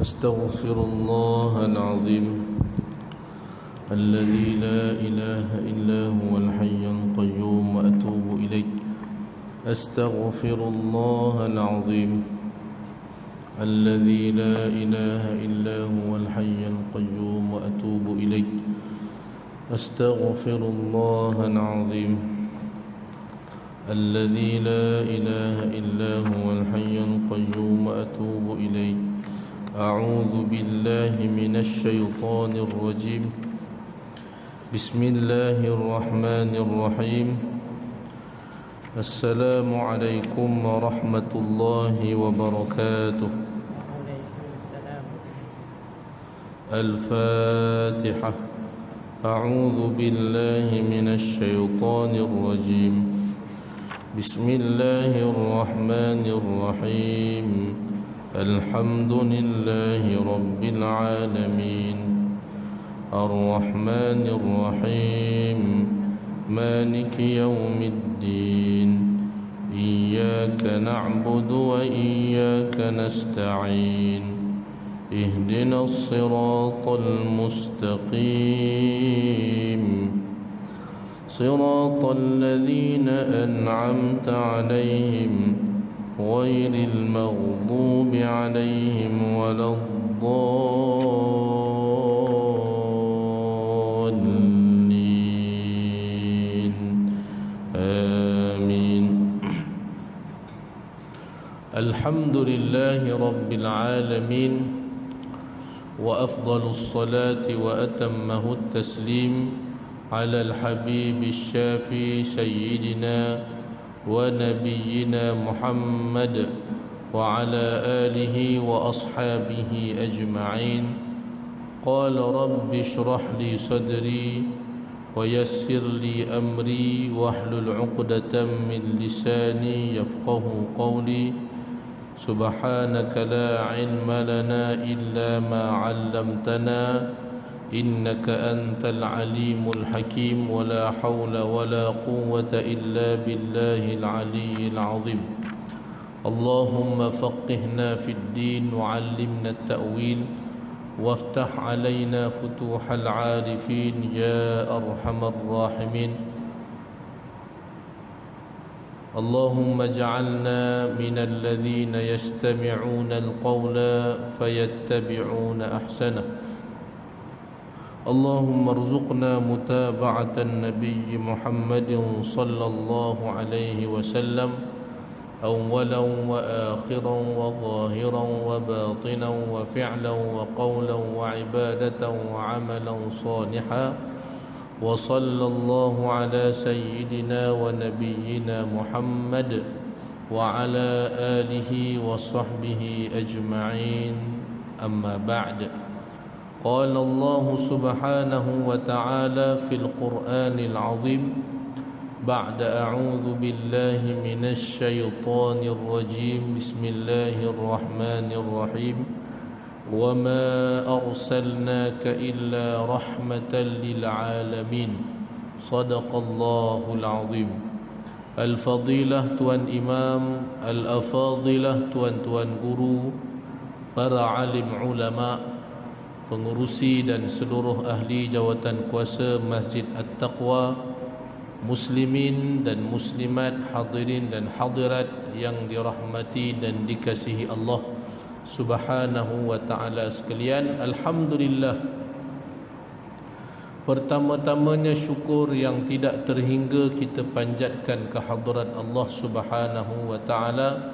أستغفر الله العظيم الذي لا إله إلا هو الحي القيوم وأتوب إليه. أستغفر الله العظيم الذي لا إله إلا هو الحي القيوم وأتوب إليه. أستغفر الله العظيم الذي لا إله إلا هو الحي القيوم وأتوب إليه. أعوذ بالله من الشيطان الرجيم. بسم الله الرحمن الرحيم. السلام عليكم ورحمة الله وبركاته. الفاتحة. أعوذ بالله من الشيطان الرجيم. بسم الله الرحمن الرحيم. الحمد لله رب العالمين الرحمن الرحيم مالك يوم الدين إياك نعبد وإياك نستعين اهدنا الصراط المستقيم صراط الذين أنعمت عليهم غير المغضوب عليهم ولا الضالين آمين. الحمد لله رب العالمين وأفضل الصلاة وأتمه التسليم على الحبيب الشافي سيدنا ونبينا محمد وعلى آله وأصحابه أجمعين. قال رب اشرح لي صدري ويسر لي أمري واحلل عقدة من لساني يفقه قولي. سبحانك لا علم لنا إلا ما علمتنا إنك أنت العليم الحكيم. ولا حول ولا قوة إلا بالله العلي العظيم. اللهم فقهنا في الدين وعلمنا التأويل وافتح علينا فتوح العارفين يا أرحم الراحمين. اللهم اجعلنا من الذين يستمعون القول فيتبعون أحسنه. اللهم ارزقنا متابعة النبي محمد صلى الله عليه وسلم أولا وآخرا وظاهرا وباطنا وفعلا وقولا وعبادة وعملا صالحا. وصلى الله على سيدنا ونبينا محمد وعلى آله وصحبه أجمعين. أما بعد. قال الله سبحانه وتعالى في القرآن العظيم بعد أعوذ بالله من الشيطان الرجيم. بسم الله الرحمن الرحيم. وما أرسلناك إلا رحمة للعالمين. صدق الله العظيم. الفضيلة Tuan Imam, Al-Afadilah Tuan-tuan guru, para alim ulama, pengurusi dan seluruh ahli jawatan kuasa Masjid At-Taqwa, muslimin dan muslimat, hadirin dan hadirat yang dirahmati dan dikasihi Allah Subhanahu wa ta'ala sekalian. Alhamdulillah, pertama-tamanya syukur yang tidak terhingga kita panjatkan ke hadirat Allah Subhanahu wa ta'ala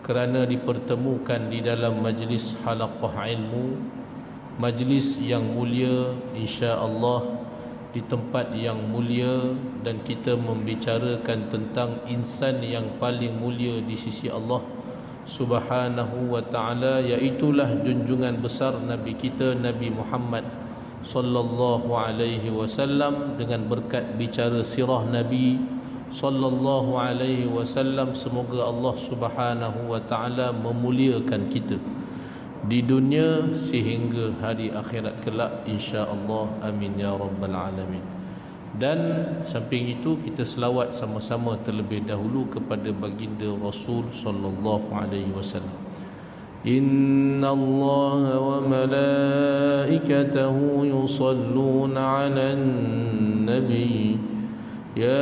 kerana dipertemukan di dalam majlis halaqah ilmu, majlis yang mulia insya-Allah, di tempat yang mulia, dan kita membicarakan tentang insan yang paling mulia di sisi Allah Subhanahu wa ta'ala, iaitulah junjungan besar Nabi kita Nabi Muhammad sallallahu alaihi wasallam. Dengan berkat bicara sirah Nabi sallallahu alaihi wasallam, semoga Allah Subhanahu wa ta'ala memuliakan kita di dunia sehingga hari akhirat kelak insya-Allah. Amin ya rabbal alamin. Dan samping itu kita selawat sama-sama terlebih dahulu kepada baginda Rasul sallallahu alaihi wasallam. Inna Allah wa malaikatahu yusalluna 'alan nabi ya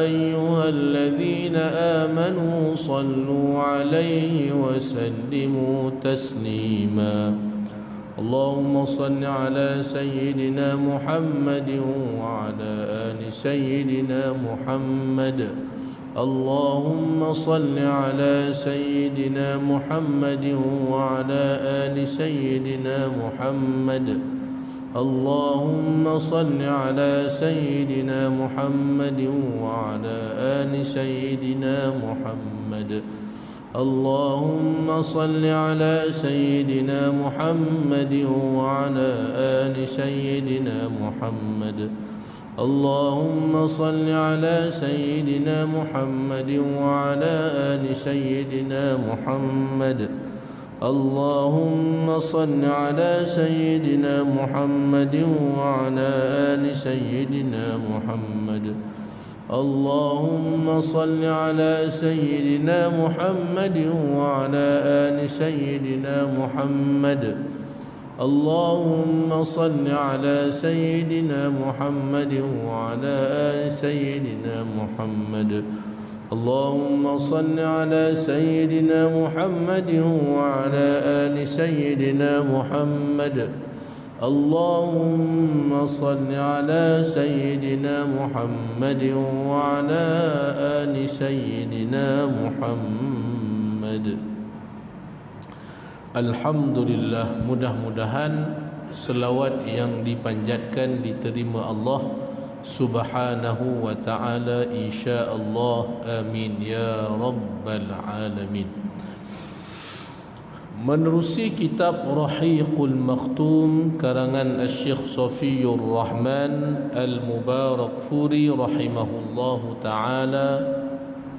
ayyuhalladzina amanu sallu 'alaihi wa sallimu taslima. اللهم صل على سيدنا محمد وعلى آل سيدنا محمد. اللهم صل على سيدنا محمد وعلى آل سيدنا محمد. اللهم صل على سيدنا محمد وعلى آل سيدنا محمد. اللهم صل على سيدنا محمد وعلى آل سيدنا محمد. اللهم صل على سيدنا محمد وعلى آل سيدنا محمد. اللهم صل على سيدنا محمد وعلى آل سيدنا محمد. اللهم صل على سيدنا محمد وعلى آل سيدنا محمد. اللهم صل على سيدنا محمد وعلى آل سيدنا محمد. اللهم صل على سيدنا محمد وعلى آل سيدنا محمد. اللهم صل على سيدنا محمد وعلى آل سيدنا محمد. Alhamdulillah, mudah-mudahan selawat yang dipanjatkan diterima Allah Subhanahu wa ta'ala, insya-Allah. Amin ya rabbal alamin. Menerusi kitab Rahiqul Makhtum karangan Syekh Safiyur Rahman Al-Mubarakfuri rahimahullahu ta'ala,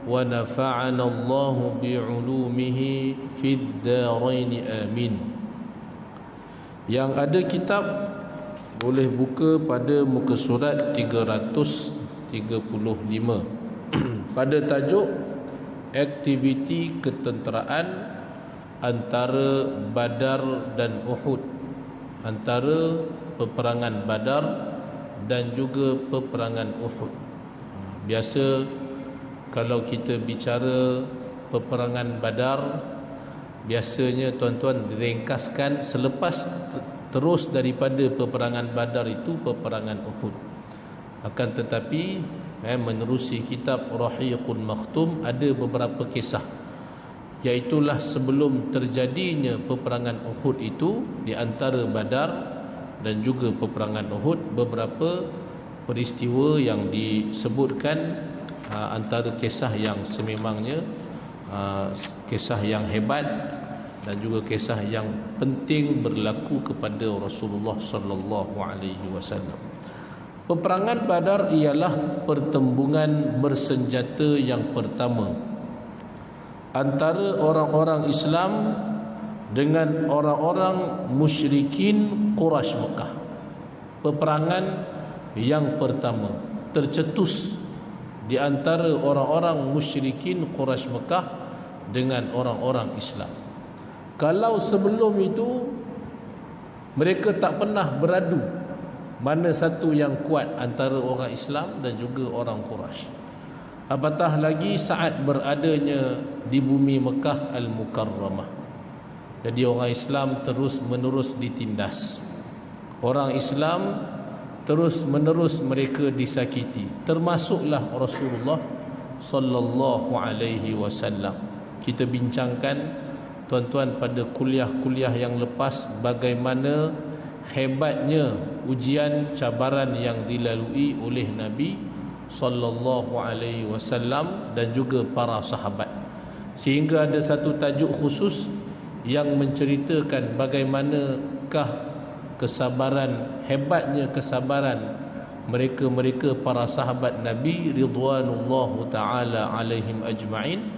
wa nafa'ana Allahu bi'ulumihi fid darain amin. Yang ada kitab boleh buka pada muka surat 335 pada tajuk aktiviti ketenteraan antara Badar dan Uhud, antara peperangan Badar dan juga peperangan Uhud. Biasa kalau kita bicara peperangan Badar, biasanya tuan-tuan diringkaskan selepas terus daripada peperangan Badar itu peperangan Uhud. Akan tetapi menerusi kitab Rahiqul Makhtum ada beberapa kisah, iaitulah sebelum terjadinya peperangan Uhud itu, di antara Badar dan juga peperangan Uhud, beberapa peristiwa yang disebutkan, antara kisah yang sememangnya, kisah yang hebat dan juga kisah yang penting berlaku kepada Rasulullah sallallahu alaihi wasallam. Peperangan Badar ialah pertembungan bersenjata yang pertama antara orang-orang Islam dengan orang-orang musyrikin Quraisy Mekah. Peperangan yang pertama tercetus di antara orang-orang musyrikin Quraisy Mekah dengan orang-orang Islam. Kalau sebelum itu mereka tak pernah beradu mana satu yang kuat antara orang Islam dan juga orang Quraisy. Apatah lagi saat beradanya di bumi Mekah Al-Mukarramah. Jadi orang Islam terus menerus ditindas. Orang Islam terus menerus mereka disakiti, termasuklah Rasulullah sallallahu alaihi wasallam. Kita bincangkan tuan-tuan pada kuliah-kuliah yang lepas bagaimana hebatnya ujian cabaran yang dilalui oleh Nabi sallallahu alaihi wasallam dan juga para sahabat, sehingga ada satu tajuk khusus yang menceritakan bagaimanakah kesabaran, hebatnya kesabaran mereka-mereka para sahabat Nabi ridwanullahu taala alaihim ajma'in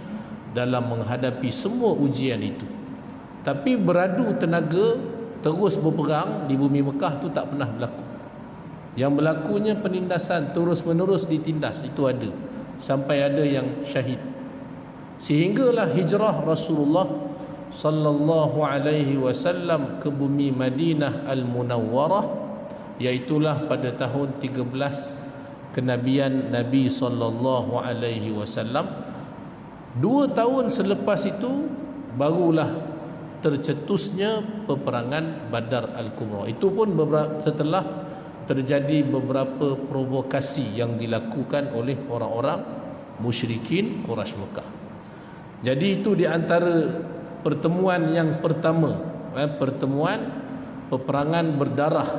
dalam menghadapi semua ujian itu. Tapi beradu tenaga terus berperang di bumi Mekah tu tak pernah berlaku. Yang berlakunya penindasan terus-menerus ditindas, itu ada sampai ada yang syahid. Sehinggalah hijrah Rasulullah sallallahu alaihi wasallam ke bumi Madinah Al-Munawwarah, iaitulah pada tahun 13 kenabian Nabi sallallahu alaihi wasallam. 2 tahun selepas itu barulah tercetusnya peperangan Badar Al-Kubra. Itu pun setelah terjadi beberapa provokasi yang dilakukan oleh orang-orang musyrikin Quraisy Mekah. Jadi itu di antara pertemuan yang pertama, pertemuan peperangan berdarah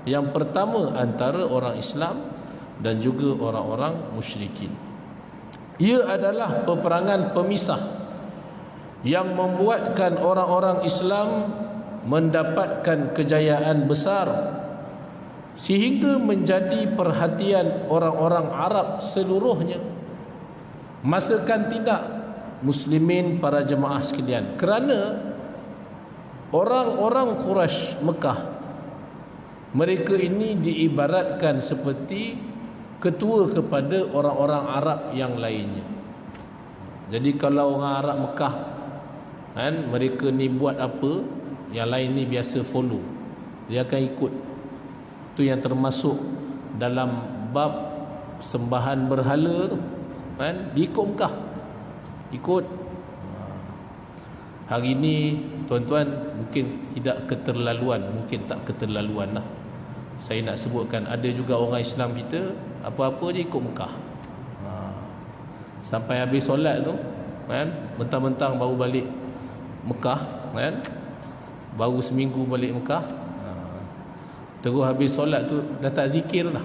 yang pertama antara orang Islam dan juga orang-orang musyrikin. Ia adalah peperangan pemisah yang membuatkan orang-orang Islam mendapatkan kejayaan besar sehingga menjadi perhatian orang-orang Arab seluruhnya. Masakan tidak, muslimin para jemaah sekalian, kerana orang-orang Quraisy Mekah, mereka ini diibaratkan seperti ketua kepada orang-orang Arab yang lainnya. Jadi kalau orang Arab Mekah kan, mereka ni buat apa, yang lain ni biasa follow, dia akan ikut. Itu yang termasuk dalam bab sembahan berhala tu kan, diikut Mekah, ikut. Hari ini tuan-tuan mungkin tidak keterlaluan, mungkin tak keterlaluan lah, saya nak sebutkan, ada juga orang Islam kita apa-apa je ikut Mekah. Sampai habis solat tu kan, mentang-mentang baru balik Mekah kan, baru seminggu balik Mekah, terus habis solat tu dah tak zikir lah.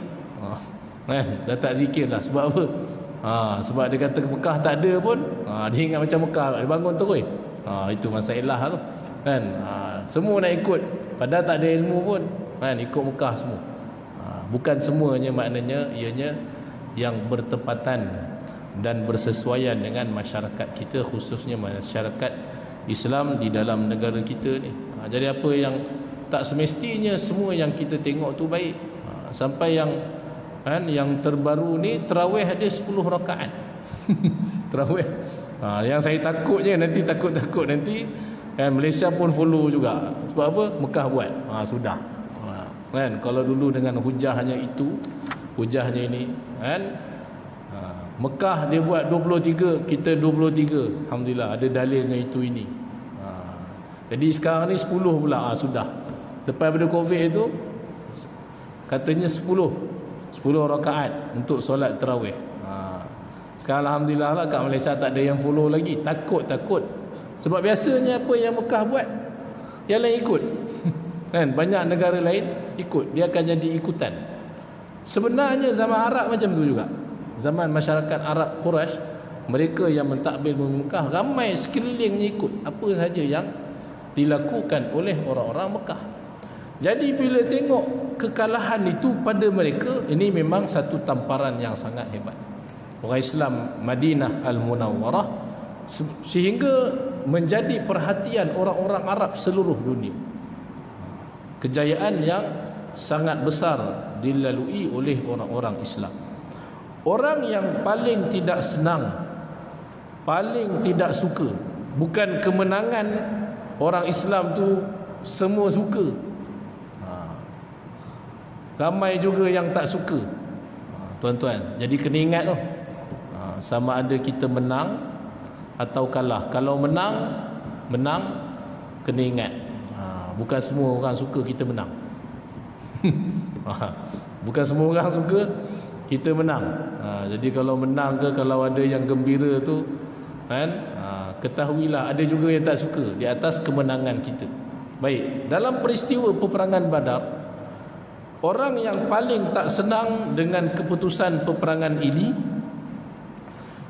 Dah tak zikir lah. Sebab apa? Sebab dia kata Mekah tak ada pun, dia ingat macam Mekah, dia bangun terus. Itu masalah tu kan. Semua nak ikut, padahal tak ada ilmu pun kan, ikut Mekah semua. Bukan semuanya, maknanya ianya yang bertepatan dan bersesuaian dengan masyarakat kita, khususnya masyarakat Islam di dalam negara kita ni. Jadi apa yang tak semestinya semua yang kita tengok tu baik. Sampai yang kan, yang terbaru ni tarawih ada 10 rakaat. Tarawih. Yang saya takutnya nanti, takut nanti kan, Malaysia pun follow juga. Sebab apa? Mekah buat. Sudah. Kan, kalau dulu dengan hujahnya itu, hujahnya ini kan, Mekah dia buat 23, kita 23. Alhamdulillah ada dalilnya itu ini. Jadi sekarang ni 10 pula. Sudah. Lepas pada Covid itu katanya 10 rakaat untuk solat tarawih. Sekarang alhamdulillah lah kat Malaysia tak ada yang follow lagi. Takut. Sebab biasanya apa yang Mekah buat, yang lain ikut. Kan, banyak negara lain ikut, dia akan jadi ikutan. Sebenarnya zaman Arab macam tu juga. Zaman masyarakat Arab Quraisy, mereka yang mentadbir Mekah, ramai sekelilingnya ikut apa sahaja yang dilakukan oleh orang-orang Mekah. Jadi bila tengok kekalahan itu pada mereka, ini memang satu tamparan yang sangat hebat. Orang Islam Madinah Al-Munawwarah sehingga menjadi perhatian orang-orang Arab seluruh dunia. Kejayaan yang sangat besar dilalui oleh orang-orang Islam. Orang yang paling tidak senang, paling tidak suka, bukan kemenangan orang Islam tu semua suka. Ramai juga yang tak suka, tuan-tuan. Jadi kena ingat tu, sama ada kita menang atau kalah. Kalau menang kena ingat, bukan semua orang suka kita menang. Bukan semua orang suka kita menang. Jadi kalau menang ke, kalau ada yang gembira tu kan, ketahuilah ada juga yang tak suka di atas kemenangan kita. Baik, dalam peristiwa peperangan Badar, orang yang paling tak senang dengan keputusan peperangan ini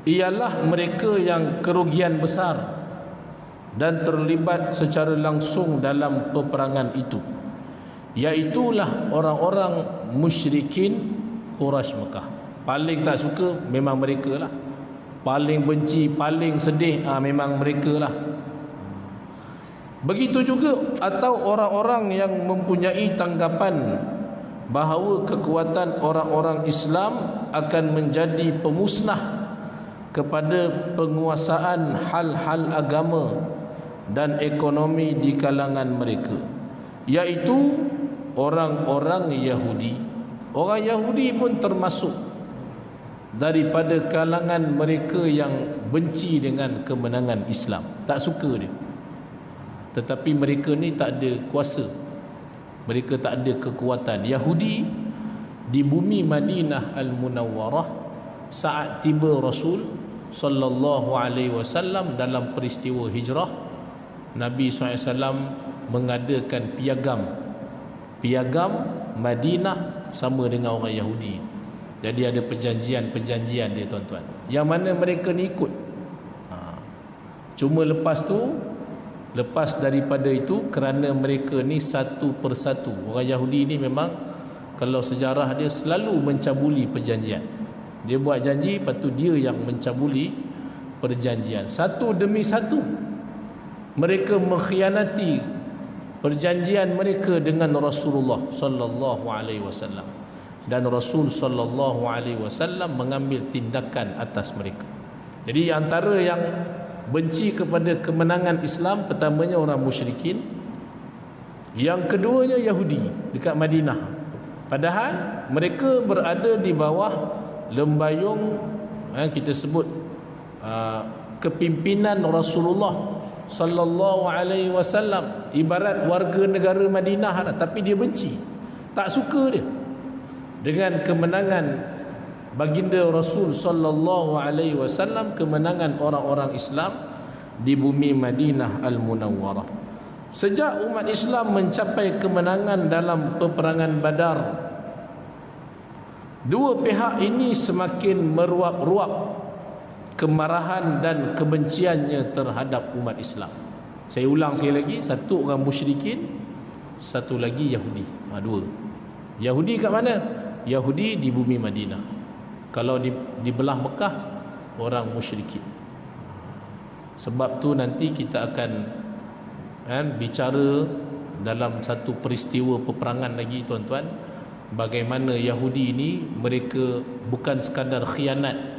ialah mereka yang kerugian besar dan terlibat secara langsung dalam peperangan itu, iaitulah orang-orang musyrikin Quraisy Mekah. Paling tak suka memang mereka lah. Paling benci, paling sedih, memang mereka lah. Begitu juga atau orang-orang yang mempunyai tanggapan bahawa kekuatan orang-orang Islam akan menjadi pemusnah kepada penguasaan hal-hal agama dan ekonomi di kalangan mereka, iaitu orang-orang Yahudi. Orang Yahudi pun termasuk daripada kalangan mereka yang benci dengan kemenangan Islam, tak suka dia. Tetapi mereka ni tak ada kuasa, mereka tak ada kekuatan. Yahudi di bumi Madinah Al-Munawwarah saat tiba Rasul sallallahu alaihi wasallam dalam peristiwa hijrah, Nabi SAW mengadakan piagam Madinah sama dengan orang Yahudi. Jadi ada perjanjian dia tuan-tuan, yang mana mereka ni ikut. Cuma lepas daripada itu, kerana mereka ni satu persatu, orang Yahudi ni memang kalau sejarah dia selalu mencabuli perjanjian. Dia buat janji, lepas tu dia yang mencabuli perjanjian. Satu demi satu mereka mengkhianati perjanjian mereka dengan Rasulullah sallallahu alaihi wasallam, dan Rasul sallallahu alaihi wasallam mengambil tindakan atas mereka. Jadi antara yang benci kepada kemenangan Islam, pertamanya orang musyrikin, yang keduanya Yahudi dekat Madinah. Padahal mereka berada di bawah lembayung kita sebut kepimpinan Rasulullah sallallahu alaihi wasallam, ibarat warga negara Madinah, tapi dia benci, tak suka dia dengan kemenangan baginda Rasul sallallahu alaihi wasallam, kemenangan orang-orang Islam di bumi Madinah Al-Munawwarah. Sejak umat Islam mencapai kemenangan dalam peperangan Badar, dua pihak ini semakin meruap-ruap kemarahan dan kebenciannya terhadap umat Islam. Saya ulang sekali lagi, satu orang musyrikin, satu lagi Yahudi. Dua. Yahudi kat mana? Yahudi di bumi Madinah. Kalau di belah Mekah, orang musyrikin. Sebab tu nanti kita akan bicara dalam satu peristiwa peperangan lagi tuan-tuan, bagaimana Yahudi ini mereka bukan sekadar khianat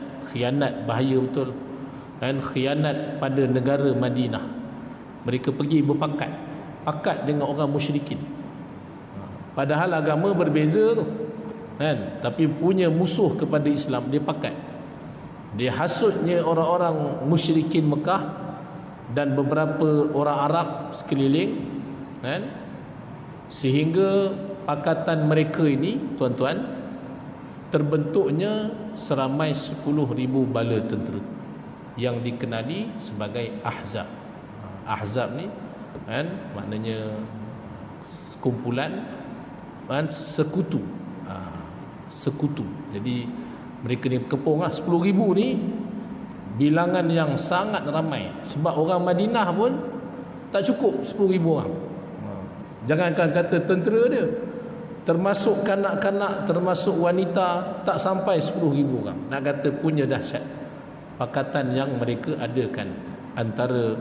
bahaya betul, khianat pada negara Madinah. Mereka pergi pakat dengan orang musyrikin, padahal agama berbeza tu, tapi punya musuh kepada Islam, dia pakat. Dia hasutnya orang-orang musyrikin Mekah dan beberapa orang Arab sekeliling, sehingga pakatan mereka ini tuan-tuan terbentuknya seramai 10,000 bala tentera yang dikenali sebagai Ahzab. Ahzab ni maknanya kumpulan sekutu. Jadi mereka ni kepung 10,000 ni bilangan yang sangat ramai, sebab orang Madinah pun tak cukup 10,000 orang. Jangankan kata tentera dia, termasuk kanak-kanak, termasuk wanita, tak sampai 10,000 orang. Nak kata punya dahsyat pakatan yang mereka adakan antara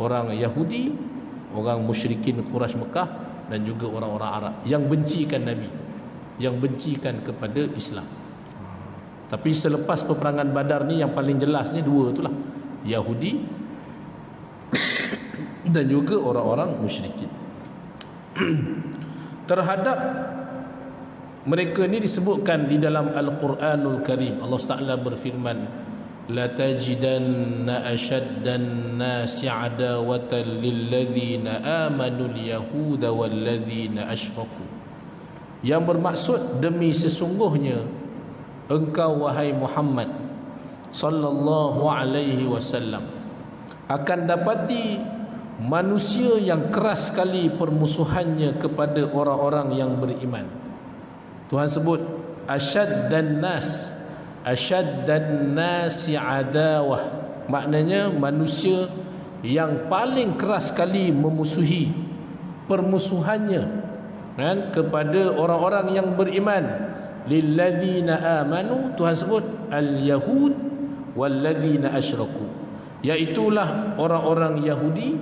orang Yahudi, orang musyrikin Quraisy Mekah, dan juga orang-orang Arab yang bencikan Nabi, yang bencikan kepada Islam. Tapi selepas peperangan Badar ni, yang paling jelasnya dua itulah, Yahudi dan juga orang-orang musyrikin. Terhadap mereka ni disebutkan di dalam Al-Quranul Karim, Allah Ta'ala berfirman, la tajidanna ashaddan nasi adawatan lilladzina amanu al-yahuda walladzina asyraku. Yang bermaksud, demi sesungguhnya engkau wahai Muhammad sallallahu alaihi wasallam akan dapati manusia yang keras sekali permusuhannya kepada orang-orang yang beriman. Tuhan sebut asyaddan nasi adawah, maknanya manusia yang paling keras sekali memusuhi permusuhannya kepada orang-orang yang beriman. Lilladzina amanu, Tuhan sebut al-yahud walladzina asyraku, iaitulah orang-orang Yahudi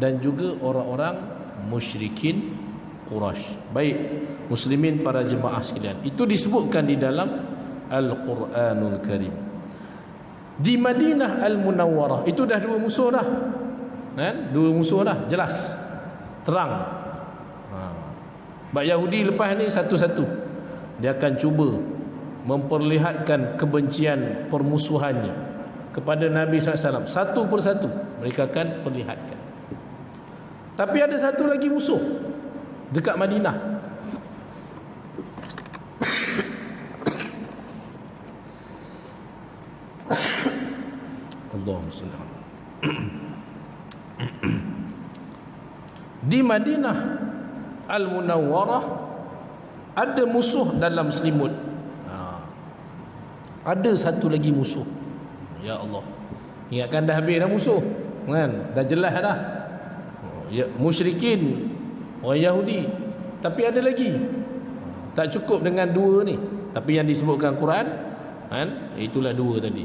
dan juga orang-orang musyrikin Quraisy. Baik muslimin para jemaah sekalian, itu disebutkan di dalam Al-Quranul Karim. Di Madinah Al-Munawwarah itu dah dua musuh dah, kan? Dua musuh dah, jelas, terang. Bak Yahudi lepas ni satu-satu dia akan cuba memperlihatkan kebencian, permusuhannya kepada Nabi SAW. Satu persatu mereka akan perlihatkan. Tapi ada satu lagi musuh dekat Madinah. Allahumma salli. Di Madinah Al-Munawwarah ada musuh dalam selimut. Ada satu lagi musuh. Ya Allah, ingatkan dah habis dah musuh, kan? Dah jelas dah. Ya, musyrikin, orang Yahudi. Tapi ada lagi. Tak cukup dengan dua ni. Tapi yang disebutkan Quran, kan? Itulah dua tadi.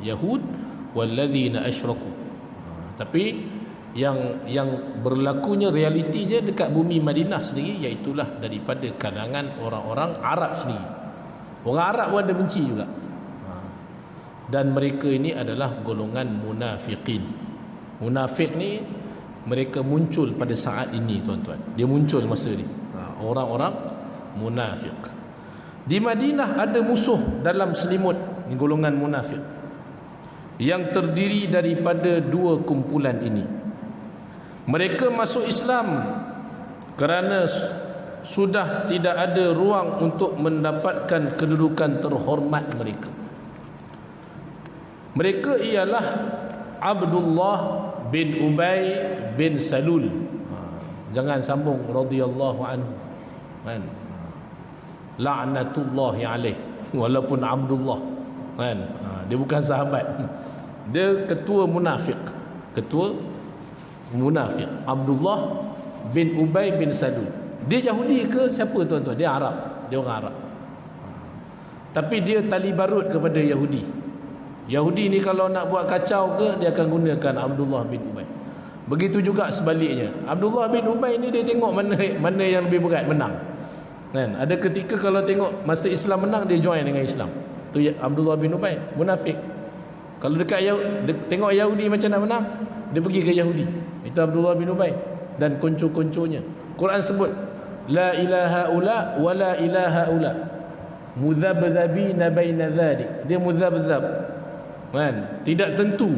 Yahud walladzina asyraku. Tapi yang berlakunya, realitinya dekat bumi Madinah sendiri, iaitulah daripada kalangan orang-orang Arab sendiri. Orang Arab pun ada benci juga. Dan mereka ini adalah golongan munafiqin. Munafik ni mereka muncul pada saat ini, tuan-tuan. Dia muncul masa ni, orang-orang munafik. Di Madinah ada musuh dalam selimut, golongan munafik, yang terdiri daripada dua kumpulan ini. Mereka masuk Islam kerana sudah tidak ada ruang untuk mendapatkan kedudukan terhormat mereka. Mereka ialah Abdullah bin Ubay bin Salul. Jangan sambung radhiyallahu anhu, kan? La'natullahi alaih. Walaupun Abdullah, kan? Dia bukan sahabat. Dia ketua munafik. Ketua munafik Abdullah bin Ubay bin Salul. Dia Yahudi ke siapa, tuan-tuan? Dia Arab. Dia orang Arab. Tapi dia tali barut kepada Yahudi. Yahudi ni kalau nak buat kacau ke, dia akan gunakan Abdullah bin Ubay. Begitu juga sebaliknya. Abdullah bin Ubay ni dia tengok mana yang lebih berat menang, kan? Ada ketika kalau tengok masa Islam menang, dia join dengan Islam. Tu Abdullah bin Ubay, munafik. Kalau dekat tengok Yahudi macam nak menang, dia pergi ke Yahudi. Itu Abdullah bin Ubay dan konco-konconya. Quran sebut la ilaha ula wa la ilaha ula mudhabdhabina baina dhalik. Dia mudhabdhab, kan? Tidak tentu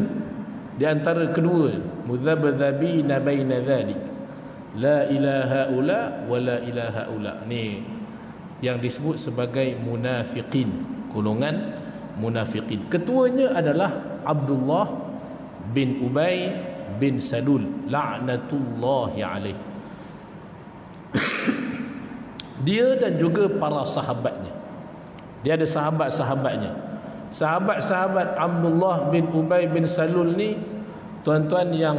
di antara kedua. Mudhabdhabina baina dhalik. La ilaha ula wa la ilaha ula. Ni yang disebut sebagai munafiqin, golongan munafiqin. Ketuanya adalah Abdullah bin Ubay bin Salul, la'natullahi alaih. Dia dan juga para sahabatnya. Dia ada sahabat-sahabatnya. Sahabat-sahabat Abdullah bin Ubay bin Salul ni, tuan-tuan, yang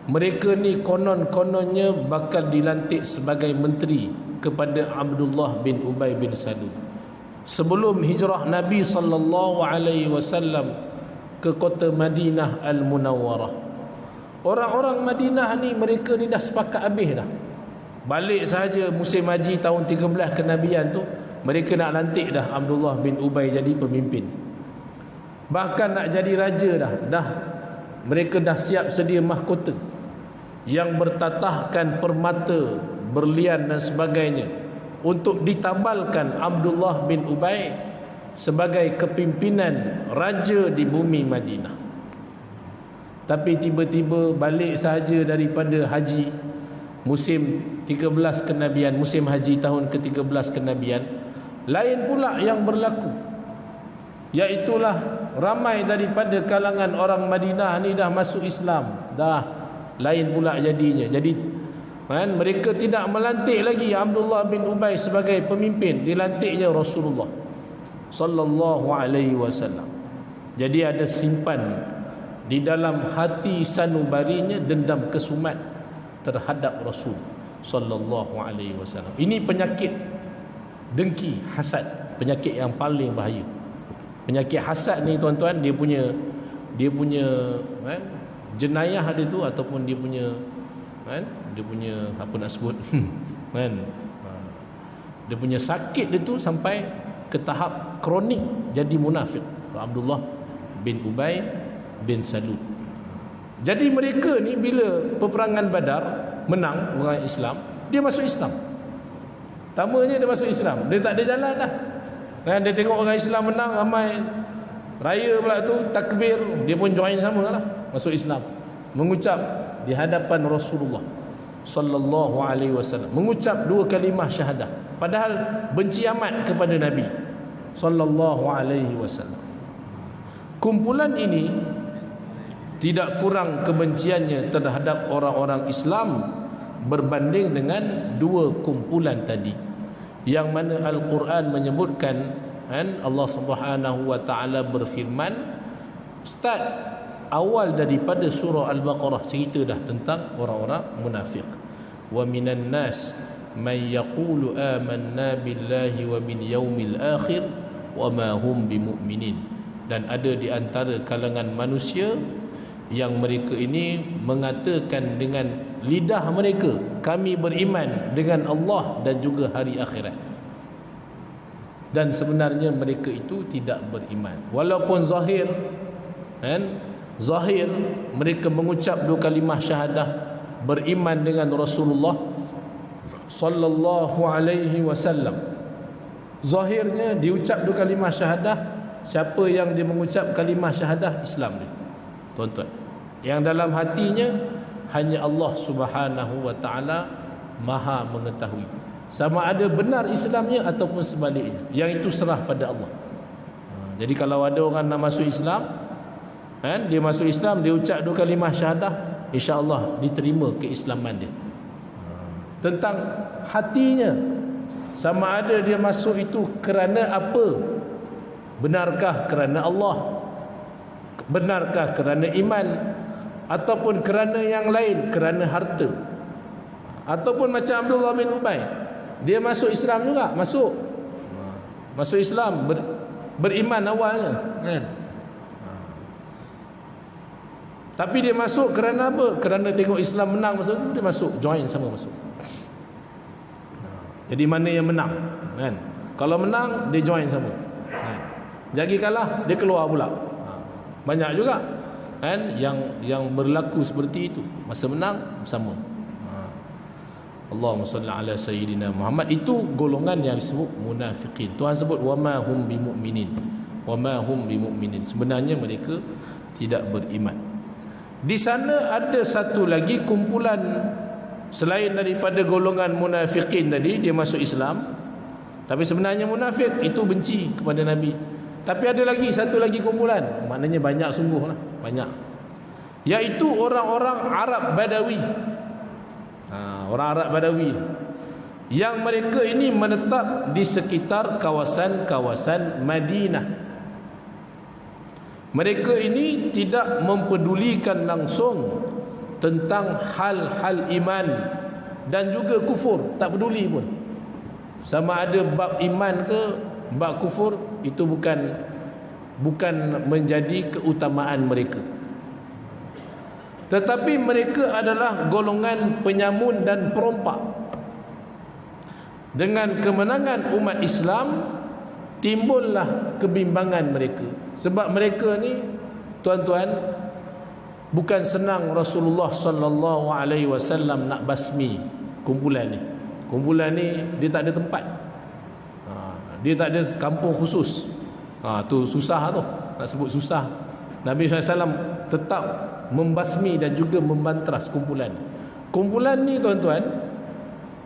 mereka ni konon-kononnya bakal dilantik sebagai menteri kepada Abdullah bin Ubay bin Salul sebelum hijrah Nabi sallallahu alaihi wasallam ke kota Madinah Al-Munawwarah. Orang-orang Madinah ni, mereka ni dah sepakat habis dah. Balik sahaja musim haji tahun 13 kenabian tu, mereka nak lantik dah Abdullah bin Ubay jadi pemimpin. Bahkan nak jadi raja dah. Mereka dah siap sedia mahkota yang bertatahkan permata, berlian dan sebagainya untuk ditambalkan Abdullah bin Ubay sebagai kepimpinan raja di bumi Madinah. Tapi tiba-tiba balik sahaja daripada haji musim 13 kenabian, musim haji tahun ke-13 kenabian, lain pula yang berlaku. Iaitulah ramai daripada kalangan orang Madinah ni dah masuk Islam. Dah lain pula jadinya. Jadi kan, mereka tidak melantik lagi Abdullah bin Ubay sebagai pemimpin, dilantiknya Rasulullah sallallahu alaihi wasallam. Jadi ada simpan di dalam hati sanubarinya dendam kesumat terhadap Rasul sallallahu alaihi wasallam. Ini penyakit dengki, hasad, penyakit yang paling bahaya. Penyakit hasad ni, tuan-tuan, dia punya kan, jenayah dia tu, ataupun dia punya kan, dia punya apa nak sebut kan. Dia punya sakit dia tu sampai ke tahap kronik jadi munafik. Abdullah bin Ubay bin Salul. Jadi mereka ni bila peperangan Badar menang orang Islam, dia masuk Islam. Pertamanya dia masuk Islam, dia tak ada jalan dah. Dan dia tengok orang Islam menang ramai raya pula tu takbir, dia pun join sama lah, masuk Islam. Mengucap di hadapan Rasulullah sallallahu alaihi wasallam, mengucap 2 kalimah syahadah, padahal benci amat kepada Nabi sallallahu alaihi wasallam. Kumpulan ini tidak kurang kebenciannya terhadap orang-orang Islam berbanding dengan 2 kumpulan tadi, yang mana Al-Quran menyebutkan, kan, Allah Subhanahu wa taala berfirman, start awal daripada surah Al-Baqarah cerita dah tentang orang-orang munafik. Wa minan nas man yaqulu amanna billahi wa bil yaumil akhir wa ma hum bimu'minin. Dan ada di antara kalangan manusia yang mereka ini mengatakan dengan lidah mereka, kami beriman dengan Allah dan juga hari akhirat, dan sebenarnya mereka itu tidak beriman. Walaupun zahir, kan, zahir mereka mengucap 2 kalimah syahadah, beriman dengan Rasulullah sallallahu alaihi wasallam. Zahirnya diucap 2 kalimah syahadah, siapa yang dia mengucap kalimah syahadah, Islam dia, tuan-tuan. Yang dalam hatinya hanya Allah Subhanahu wa taala Maha mengetahui, sama ada benar Islamnya ataupun sebaliknya, yang itu serah pada Allah. Jadi kalau ada orang nak masuk Islam, kan, dia masuk Islam, dia ucap 2 kalimah syahadah, insya-Allah diterima keislaman dia. Tentang hatinya, sama ada dia masuk itu kerana apa? Benarkah kerana Allah? Benarkah kerana iman? Ataupun kerana yang lain, kerana harta? Ataupun macam Abdullah bin Ubay, dia masuk Islam juga, masuk Islam, beriman awalnya, kan? Tapi dia masuk kerana apa? Kerana tengok Islam menang masa tu, dia masuk, join sama masuk. Jadi mana yang menang, kan? Kalau menang dia join sama, kan? Jadi kalah dia keluar pula. Banyak juga, kan, yang berlaku seperti itu. Masa menang bersama. Allahumma salli ala sayyidina Muhammad. Itu golongan yang disebut munafiqin. Tuhan sebut wama hum bimu'minin, wama hum bimu'minin. Sebenarnya mereka tidak beriman. Di sana ada satu lagi kumpulan selain daripada golongan munafiqin tadi, dia masuk Islam, tapi sebenarnya munafik, itu benci kepada Nabi. Tapi ada lagi satu lagi kumpulan, maknanya banyak sungguh lah, banyak, iaitu orang-orang Arab Badawi. Orang Arab Badawi yang mereka ini menetap di sekitar kawasan-kawasan Madinah. Mereka ini tidak mempedulikan langsung tentang hal-hal iman dan juga kufur, tak peduli pun. Sama ada bab iman ke bab kufur, itu bukan menjadi keutamaan mereka. Tetapi mereka adalah golongan penyamun dan perompak. Dengan kemenangan umat Islam, timbullah kebimbangan mereka. Sebab mereka ni, tuan-tuan, bukan senang Rasulullah sallallahu alaihi wasallam nak basmi kumpulan ni. Kumpulan ni dia tak ada tempat. Dia tak ada kampung khusus. Tu susah tu, nak sebut susah. Nabi SAW tetap membasmi dan juga membantras kumpulan. Kumpulan ni, tuan-tuan,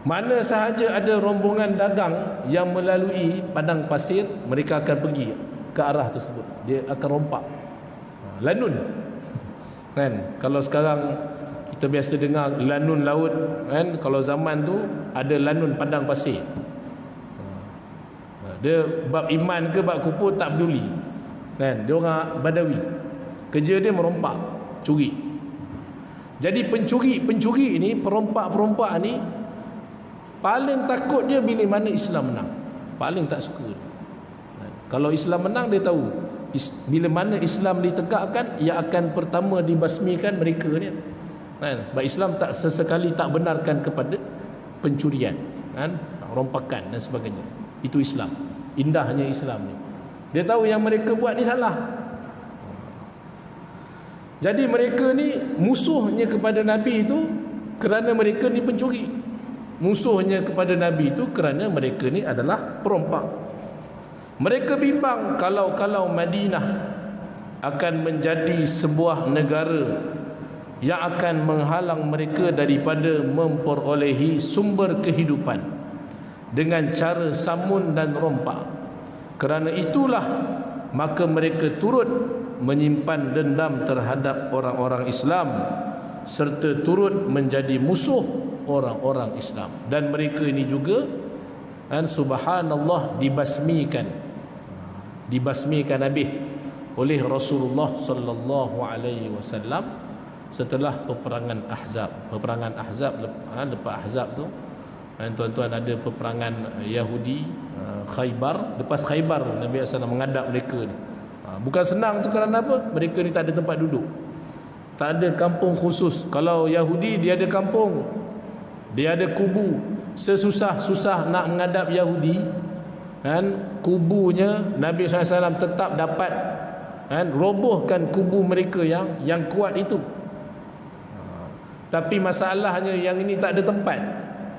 mana sahaja ada rombongan dagang yang melalui padang pasir, mereka akan pergi ke arah tersebut. Dia akan rompak. Lanun, kan? Kalau sekarang kita biasa dengar lanun laut, kan? Kalau zaman tu ada lanun padang pasir. Dia bab iman ke bab kufur tak peduli, kan? Dia orang Badawi, kerja dia merompak, curi. Jadi pencuri ni, perompak-perompak ni, paling takut dia bila mana Islam menang. Paling tak suka. Kalau Islam menang, dia tahu bila mana Islam ditegakkan, ia akan pertama dibasmikan mereka ni, kan? Sebab Islam tak sesekali tak benarkan kepada pencurian. kan, rompakan dan sebagainya. Itu Islam. Indahnya Islam ni. Dia tahu yang mereka buat ni salah. Jadi mereka ni musuhnya kepada Nabi itu kerana mereka ni pencuri. Musuhnya kepada Nabi itu kerana mereka ni adalah perompak. Mereka bimbang kalau Madinah akan menjadi sebuah negara yang akan menghalang mereka daripada memperolehi sumber kehidupan dengan cara samun dan rompak. Kerana itulah maka mereka turut menyimpan dendam terhadap orang-orang Islam serta turut menjadi musuh orang-orang Islam. Dan mereka ini juga subhanallah dibasmikan habis oleh Rasulullah sallallahu alaihi wasallam setelah peperangan Ahzab. Peperangan Ahzab, lepas Ahzab tu tuan-tuan ada peperangan Yahudi, Khaybar. Lepas Khaybar Nabi SAW menghadap mereka ni. Bukan senang tu kerana apa? Mereka ni tak ada tempat duduk, tak ada kampung khusus. Kalau Yahudi dia ada kampung, dia ada kubu. Sesusah-susah nak menghadap Yahudi, kubunya Nabi SAW tetap dapat robohkan kubu mereka yang kuat itu. Tapi masalahnya yang ini tak ada tempat,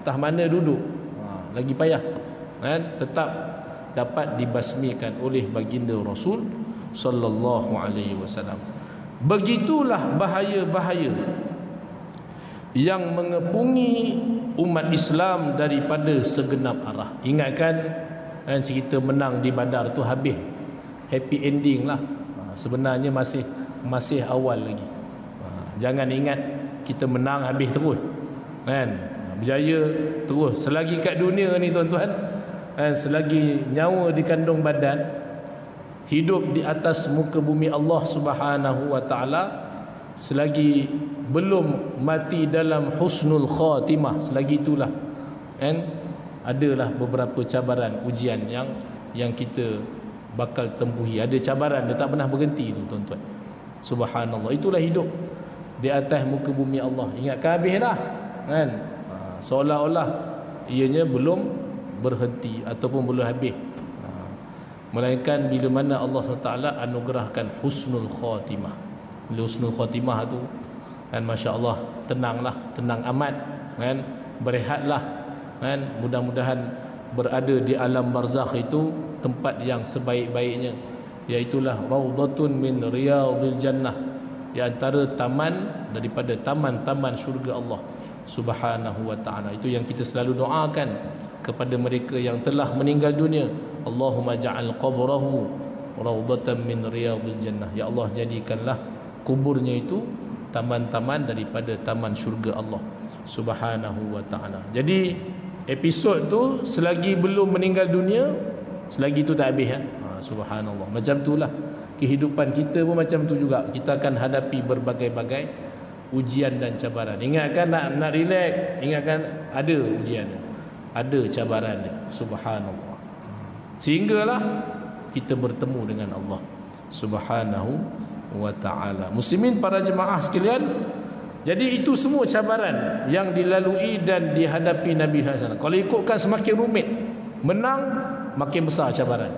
entah mana duduk, lagi payah. Tetap dapat dibasmikan oleh baginda Rasul sallallahu alaihi wasallam. Begitulah bahaya-bahaya yang mengepungi umat Islam daripada segenap arah. Ingatkan cerita menang di Badar tu habis happy ending lah. Sebenarnya masih awal lagi. Jangan ingat kita menang habis terus, berjaya terus. Selagi kat dunia ni tuan-tuan, selagi nyawa dikandung badan, hidup di atas muka bumi Allah Subhanahu wa taala, selagi belum mati dalam husnul khatimah, selagi itulah adalah beberapa cabaran, ujian yang kita bakal tempuhi. Ada cabaran, dia tak pernah berhenti tu tuan-tuan. Subhanallah, itulah hidup di atas muka bumi Allah. Ingatkan habis dah, seolah-olah ianya belum berhenti ataupun belum habis, melainkan bila mana Allah SWT anugerahkan husnul khatimah. Bila husnul khatimah tu Masya Allah, tenanglah, tenang amat, berehatlah, mudah-mudahan berada di alam barzakh itu tempat yang sebaik-baiknya, iaitulah raudhatun min riyadhil jannah, di antara taman daripada taman-taman syurga Allah Subhanahu wa taala. Itu yang kita selalu doakan kepada mereka yang telah meninggal dunia. Allahumma ja'al qabrahu raudhatan min riyadhil jannah. Ya Allah, jadikanlah kuburnya itu taman-taman daripada taman syurga Allah Subhanahu wa taala. Jadi episod tu selagi belum meninggal dunia, selagi tu tak habis. Subhanallah. Macam itulah kehidupan kita pun macam tu juga. Kita akan hadapi berbagai-bagai ujian dan cabaran. Ingatkan nak relax, ingatkan ada ujian, ada cabaran dia. Subhanallah. Sehinggalah kita bertemu dengan Allah Subhanahu wa ta'ala. Muslimin, para jemaah sekalian, jadi itu semua cabaran yang dilalui dan dihadapi Nabi SAW. Kalau ikutkan semakin rumit, menang makin besar cabaran.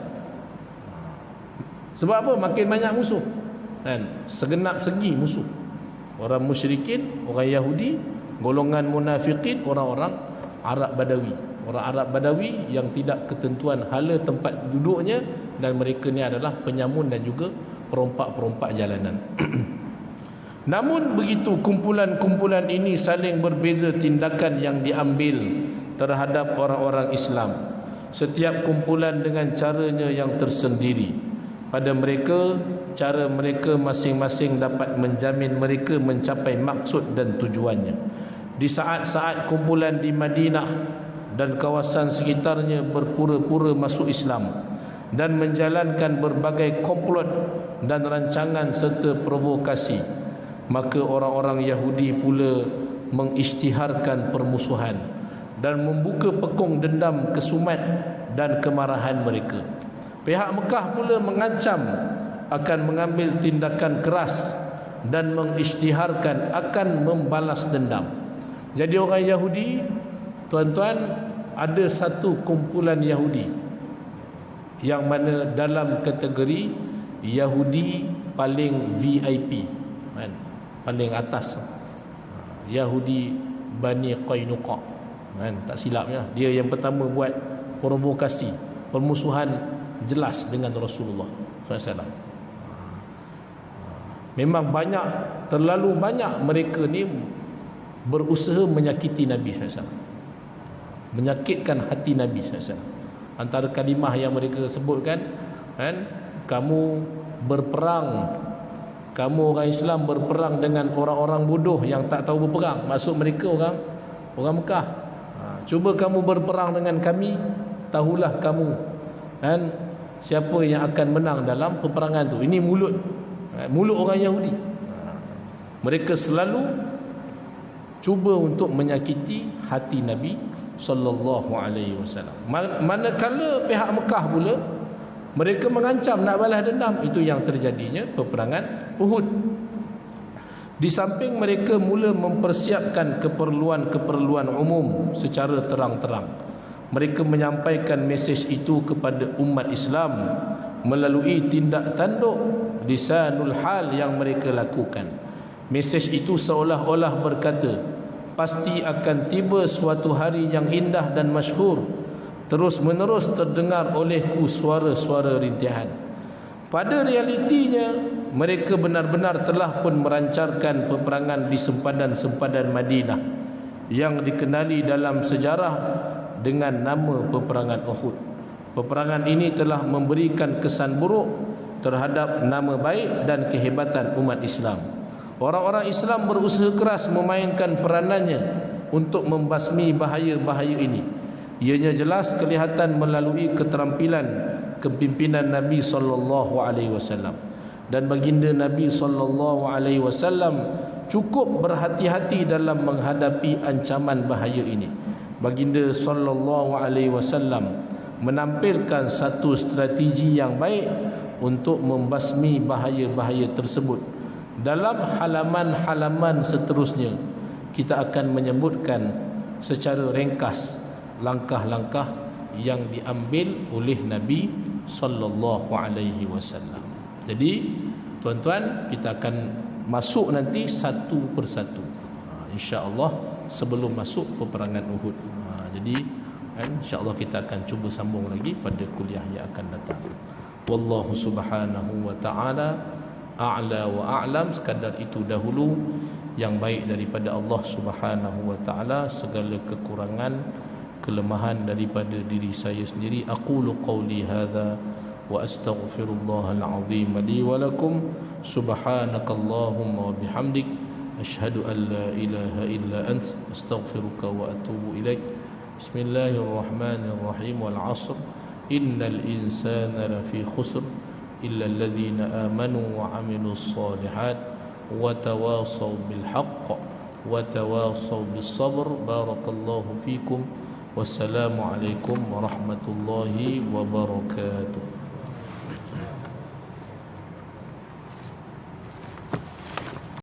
Sebab apa? Makin banyak musuh, segenap segi musuh. Orang musyrikin, orang Yahudi, golongan munafikin, orang-orang Arab Badawi. Orang Arab Badawi yang tidak ketentuan hala tempat duduknya, dan mereka ni adalah penyamun dan juga perompak-perompak jalanan. Namun begitu kumpulan-kumpulan ini saling berbeza tindakan yang diambil terhadap orang-orang Islam. Setiap kumpulan dengan caranya yang tersendiri. Pada mereka, cara mereka masing-masing dapat menjamin mereka mencapai maksud dan tujuannya. Di saat-saat kumpulan di Madinah dan kawasan sekitarnya berpura-pura masuk Islam dan menjalankan berbagai komplot dan rancangan serta provokasi, maka orang-orang Yahudi pula mengisytiharkan permusuhan dan membuka pekung dendam kesumat dan kemarahan mereka. Pihak Mekah pula mengancam akan mengambil tindakan keras dan mengisytiharkan akan membalas dendam. Jadi orang Yahudi, tuan-tuan, ada satu kumpulan Yahudi yang mana dalam kategori Yahudi paling VIP, kan? Paling atas, Yahudi Bani Qainuqa, kan? Tak silapnya dia yang pertama buat provokasi, permusuhan jelas dengan Rasulullah SAW. Memang banyak, terlalu banyak mereka ni berusaha menyakiti Nabi SAW, menyakitkan hati Nabi SAW. Antara kalimah yang mereka sebutkan, kan, kamu berperang, kamu orang Islam berperang dengan orang-orang bodoh yang tak tahu berperang. Maksud mereka orang Mekah. Cuba kamu berperang dengan kami, tahulah kamu, kan, siapa yang akan menang dalam peperangan tu. Ini mulut orang Yahudi. Mereka selalu cuba untuk menyakiti hati Nabi sallallahu alaihi wasallam. Manakala pihak Mekah pula mereka mengancam nak balas dendam, itu yang terjadinya peperangan Uhud. Di samping mereka mula mempersiapkan keperluan-keperluan umum secara terang-terang, mereka menyampaikan mesej itu kepada umat Islam melalui tindak tanduk lisanul hal yang mereka lakukan. Mesej itu seolah-olah berkata, pasti akan tiba suatu hari yang indah dan masyhur. Terus menerus terdengar olehku suara-suara rintihan. Pada realitinya mereka benar-benar telah pun merancarkan peperangan di sempadan-sempadan Madinah yang dikenali dalam sejarah dengan nama peperangan Uhud. Peperangan ini telah memberikan kesan buruk terhadap nama baik dan kehebatan umat Islam. Orang-orang Islam berusaha keras memainkan peranannya untuk membasmi bahaya-bahaya ini. Ianya jelas kelihatan melalui keterampilan kepimpinan Nabi sallallahu alaihi wasallam, dan baginda Nabi sallallahu alaihi wasallam cukup berhati-hati dalam menghadapi ancaman bahaya ini. Baginda sallallahu alaihi wasallam menampilkan satu strategi yang baik untuk membasmi bahaya-bahaya tersebut. Dalam halaman-halaman seterusnya kita akan menyebutkan secara ringkas langkah-langkah yang diambil oleh Nabi sallallahu alaihi wasallam. Jadi tuan-tuan, kita akan masuk nanti satu persatu, insya-Allah, sebelum masuk peperangan Uhud. Jadi insya-Allah kita akan cuba sambung lagi pada kuliah yang akan datang. Wallahu subhanahu wa ta'ala a'la wa a'lam. Sekadar itu dahulu yang baik daripada Allah subhanahu wa ta'ala, segala kekurangan, kelemahan daripada diri saya sendiri. Aqulu qawli hadha wa astaghfirullahal azim li wa lakum. Subhanakallahumma wa bihamdik, asyhadu an la ilaha illa ant, astaghfiruka wa atubu ilaik. Bismillahirrahmanirrahim. Wal 'asr innal insana lafi khusr illa alladhina amanu wa 'amilus solihat wa tawasaw bil haqq wa tawasaw bis sabr. Barakallahu fikum. Wassalamualaikum warahmatullahi wabarakatuh.